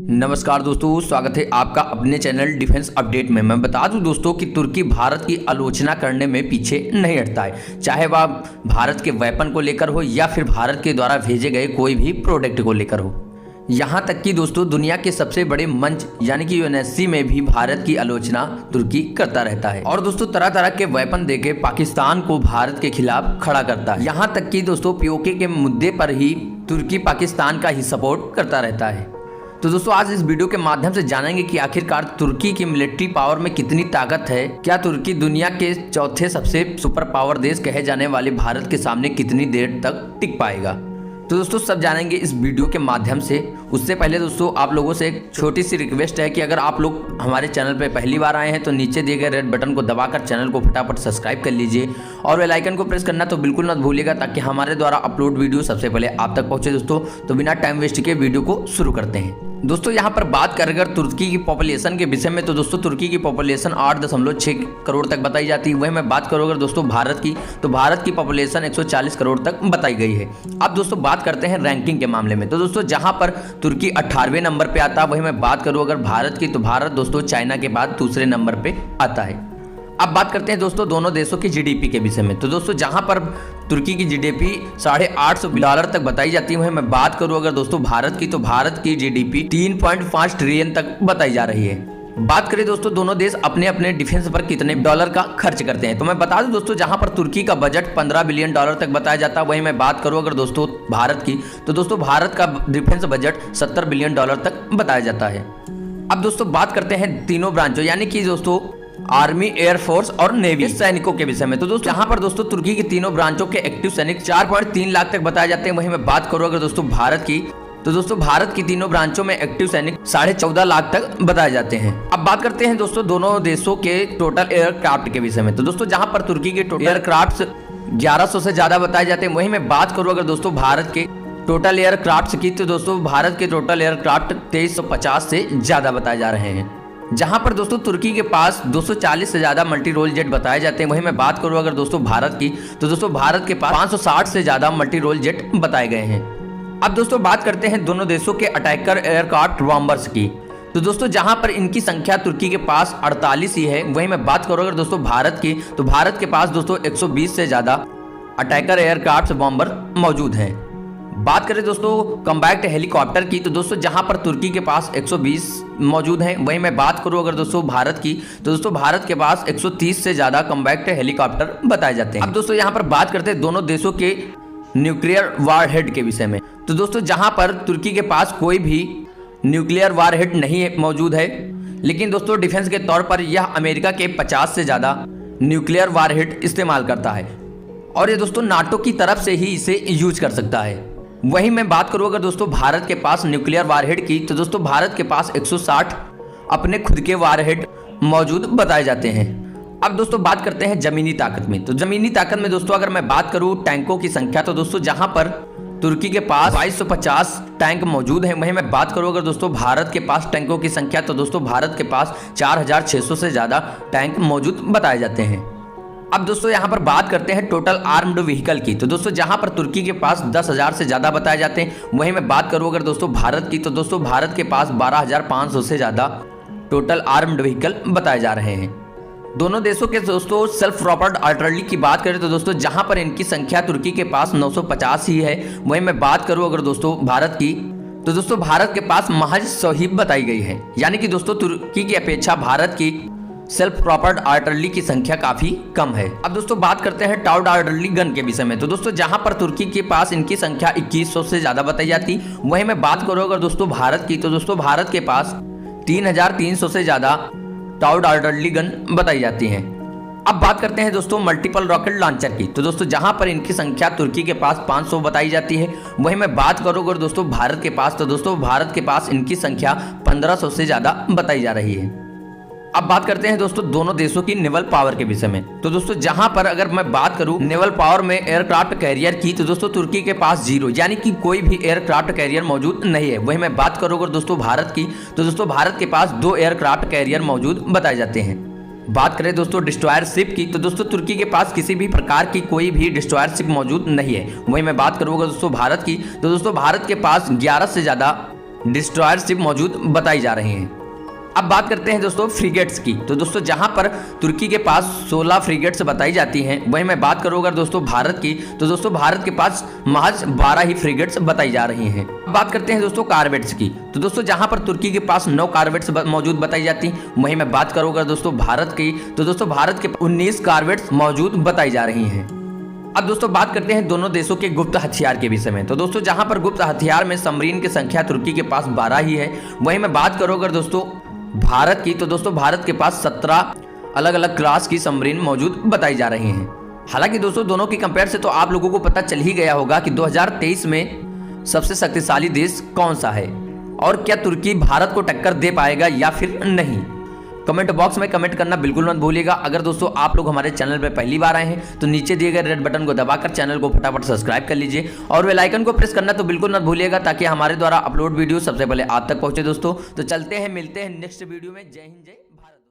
नमस्कार दोस्तों, स्वागत है आपका अपने चैनल डिफेंस अपडेट में। मैं बता दूं दोस्तों कि तुर्की भारत की आलोचना करने में पीछे नहीं हटता है, चाहे वह भारत के वेपन को लेकर हो या फिर भारत के द्वारा भेजे गए कोई भी प्रोडक्ट को लेकर हो। यहाँ तक कि दोस्तों दुनिया के सबसे बड़े मंच यानी कि यूएनएससी में भी भारत की आलोचना तुर्की करता रहता है और दोस्तों तरह तरह के वेपन देके पाकिस्तान को भारत के खिलाफ खड़ा करता है। यहाँ तक कि दोस्तों पीओके के मुद्दे पर ही तुर्की पाकिस्तान का ही सपोर्ट करता रहता है। तो दोस्तों आज इस वीडियो के माध्यम से जानेंगे कि आखिरकार तुर्की की मिलिट्री पावर में कितनी ताकत है, क्या तुर्की दुनिया के चौथे सबसे सुपर पावर देश कहे जाने वाले भारत के सामने कितनी देर तक टिक पाएगा। तो दोस्तों सब जानेंगे इस वीडियो के माध्यम से। उससे पहले दोस्तों आप लोगों से एक छोटी सी रिक्वेस्ट है कि अगर आप लोग हमारे चैनल पर पहली बार आए हैं तो नीचे दिए गए रेड बटन को दबाकर चैनल को फटाफट सब्सक्राइब कर लीजिए और बेल आइकन को प्रेस करना तो बिल्कुल मत भूलिएगा, ताकि हमारे द्वारा अपलोड वीडियो सबसे पहले आप तक पहुंचे। दोस्तों तो बिना टाइम वेस्ट के वीडियो को शुरू करते हैं। दोस्तों यहाँ पर बात करें अगर तुर्की की पॉपुलेशन के विषय में, तो दोस्तों तुर्की की पॉपुलेशन 8.6 करोड़ तक बताई जाती है। वही मैं बात करूँ अगर दोस्तों भारत की, तो भारत की पॉपुलेशन 140 करोड़ तक बताई गई है। अब दोस्तों बात करते हैं रैंकिंग के मामले में, तो दोस्तों जहाँ पर तुर्की 18वें नंबर पे आता है, वही मैं बात करूँ अगर भारत की, तो भारत दोस्तों चाइना के बाद दूसरे नंबर पे आता है। अब बात करते हैं दोस्तों दोनों देशों की जीडीपी के विषय में, तो दोस्तों जहां पर तुर्की की जीडीपी $850 तक बताई जाती है, मैं बात करूं अगर दोस्तों भारत की, तो भारत की जीडीपी 3.5 ट्रिलियन तक बताई जा रही है। बात करें दोस्तों दोनों देश अपने अपने डिफेंस पर कितने डॉलर का खर्च करते हैं, तो मैं बता दूं दोस्तों जहां पर तुर्की का बजट $15 बिलियन तक बताया जाता है, वही मैं बात करूं अगर दोस्तों भारत की, तो दोस्तों भारत का डिफेंस बजट $70 बिलियन तक बताया जाता है। अब दोस्तों बात करते हैं तीनों ब्रांचों यानी कि दोस्तों आर्मी, एयरफोर्स और नेवी सैनिकों के विषय में, तो दोस्तों यहाँ पर दोस्तों तुर्की की तीनों ब्रांचों के एक्टिव सैनिक 4.3 लाख तक बताए जाते हैं। वहीं मैं बात करूँ अगर दोस्तों भारत की, तो दोस्तों भारत की तीनों ब्रांचों में एक्टिव सैनिक 14.5 लाख तक बताए जाते हैं। अब बात करते हैं दोस्तों दोनों देशों के टोटल एयरक्राफ्ट के विषय में, तो दोस्तों जहां पर तुर्की के टोटल एयरक्राफ्ट 1100 से ज्यादा बताए जाते हैं। वहीं मैं बात करूँ अगर दोस्तों भारत के टोटल एयरक्राफ्ट की, तो दोस्तों भारत के टोटल एयरक्राफ्ट 2350 से ज्यादा बताए जा रहे हैं। जहां पर दोस्तों तुर्की के पास 240 से ज्यादा मल्टी रोल जेट बताए जाते हैं। वहीं मैं बात करूं अगर दोस्तों भारत की, तो दोस्तों भारत के पास 560 से ज्यादा मल्टी रोल जेट बताए गए हैं। अब दोस्तों बात करते हैं दोनों देशों के अटैकर एयरक्राफ्ट बॉम्बर्स की, तो दोस्तों जहां पर इनकी संख्या तुर्की के पास 48 ही है। वहीं मैं बात करूं अगर दोस्तों भारत की, तो भारत के पास दोस्तों 120 से ज्यादा अटैकर एयरक्राफ्ट बॉम्बर मौजूद हैं। बात करें दोस्तों कॉम्बैक्ट हेलीकॉप्टर की, तो दोस्तों जहां पर तुर्की के पास 120 मौजूद हैं। वहीं मैं बात करूं अगर दोस्तों भारत की, तो दोस्तों भारत के पास 130 से ज्यादा कॉम्बैक्ट हेलीकॉप्टर बताए जाते हैं। अब दोस्तों यहां पर बात करते हैं दोनों देशों के न्यूक्लियर वारहेड के विषय में, तो दोस्तों जहां पर तुर्की के पास कोई भी न्यूक्लियर वारहेड नहीं मौजूद है, लेकिन दोस्तों डिफेंस के तौर पर यह अमेरिका के 50 से ज्यादा न्यूक्लियर वारहेड इस्तेमाल करता है और ये दोस्तों नाटो की तरफ से ही इसे यूज कर सकता है। वहीं मैं बात करूं अगर दोस्तों भारत के पास न्यूक्लियर वारहेड की, तो दोस्तों भारत के पास 160 अपने खुद के वारहेड मौजूद बताए जाते हैं। अब दोस्तों बात करते हैं जमीनी ताकत में, तो जमीनी ताकत में दोस्तों अगर मैं बात करूं टैंकों की संख्या, तो दोस्तों जहां पर तुर्की के पास 2250 टैंक मौजूद हैं। वहीं मैं बात करूं अगर दोस्तों भारत के पास टैंकों की संख्या, तो दोस्तों भारत के पास 4600 से ज्यादा टैंक मौजूद बताए जाते हैं। अब दोस्तों यहाँ पर बात करते हैं टोटल आर्म्ड व्हीकल की, तो दोस्तों जहां पर तुर्की के पास 10,000 से ज्यादा बताए जाते हैं। वहीं मैं बात करूं अगर दोस्तों भारत की, तो दोस्तों भारत के पास 12,500 से ज्यादा टोटल आर्म्ड व्हीकल बताए जा रहे हैं। दोनों देशों के दोस्तों सेल्फ प्रॉपर्ड आर्टिलरी की बात करें, तो दोस्तों जहां पर इनकी संख्या तुर्की के पास 950 ही है। वहीं मैं बात करूं अगर दोस्तों भारत की, तो दोस्तों भारत के पास महज 100 ही बताई गई है, यानी कि दोस्तों तुर्की की अपेक्षा भारत की सेल्फ प्रॉपर्ड आर्टिलरी की संख्या काफी कम है। अब दोस्तों बात करते हैं टाउड आर्टिलरी गन के विषय में, तो दोस्तों जहां पर तुर्की के पास इनकी संख्या 2100 से ज्यादा बताई जाती। वहीं मैं बात करूं अगर दोस्तों भारत की, तो दोस्तों भारत के पास 3300 से ज्यादा टाउड आर्टिलरी गन बताई जाती हैं। अब बात करते हैं दोस्तों मल्टीपल रॉकेट लॉन्चर की, तो दोस्तों जहां पर इनकी संख्या तुर्की के पास 500 बताई जाती है। वहीं मैं बात करूं अगर दोस्तों भारत के पास, तो दोस्तों भारत के पास इनकी संख्या 1500 से ज्यादा बताई जा रही है। अब बात करते हैं दोस्तों दोनों देशों की नेवल पावर के विषय में, तो दोस्तों जहां पर अगर मैं बात करूं नेवल पावर में एयरक्राफ्ट कैरियर की, तो दोस्तों तुर्की के पास 0 यानी कि कोई भी एयरक्राफ्ट कैरियर मौजूद नहीं है। वहीं मैं बात करूं अगर दोस्तों भारत की, तो दोस्तों भारत के पास 2 एयरक्राफ्ट कैरियर मौजूद बताए जाते हैं। बात करें दोस्तों डिस्ट्रॉयर शिप की, तो दोस्तों तुर्की के पास किसी भी प्रकार की कोई भी डिस्ट्रॉयर शिप मौजूद नहीं है। वहीं मैं बात करूंगा दोस्तों भारत की, तो दोस्तों भारत के पास 11 से ज्यादा डिस्ट्रॉयर शिप मौजूद बताई जा रही हैं। अब बात करते हैं दोस्तों फ्रिगेट्स की। तो दोस्तों जहां पर तुर्की के पास 16 फ्रिगेट्स बताई जाती हैं, वहीं मैं बात करूँ अगर दोस्तों भारत की, तो दोस्तों भारत के पास महज 12 ही फ्रिगेट्स बताई जा रही हैं। अब बात करते हैं दोस्तों कार्वेट्स की। तो दोस्तों जहां पर तुर्की के पास 9 कार्वेट्स मौजूद बताई जाती हैं, वहीं मैं बात करूँ अगर दोस्तों भारत की, तो दोस्तों भारत के 19 कार्वेट्स मौजूद बताई जा रही हैं। अब दोस्तों बात करते हैं दोनों देशों के गुप्त हथियार के विषय में। तो दोस्तों जहां पर गुप्त हथियार में सबमरीन की संख्या तुर्की के पास 12 ही है, वहीं मैं बात करूँ अगर दोस्तों भारत की, तो दोस्तों भारत के पास 17 अलग अलग क्लास की सबमरीन मौजूद बताई जा रही हैं। हालांकि दोस्तों दोनों की कंपेयर से तो आप लोगों को पता चल ही गया होगा कि 2023 में सबसे शक्तिशाली देश कौन सा है और क्या तुर्की भारत को टक्कर दे पाएगा या फिर नहीं। कमेंट बॉक्स में कमेंट करना बिल्कुल मत भूलिएगा। अगर दोस्तों आप लोग हमारे चैनल पर पहली बार आए हैं तो नीचे दिए गए रेड बटन को दबाकर चैनल को फटाफट सब्सक्राइब कर लीजिए और बेल आइकन को प्रेस करना तो बिल्कुल मत भूलिएगा, ताकि हमारे द्वारा अपलोड वीडियो सबसे पहले आप तक पहुंचे दोस्तों। तो चलते हैं, मिलते हैं नेक्स्ट वीडियो में। जय हिंद, जय भारत।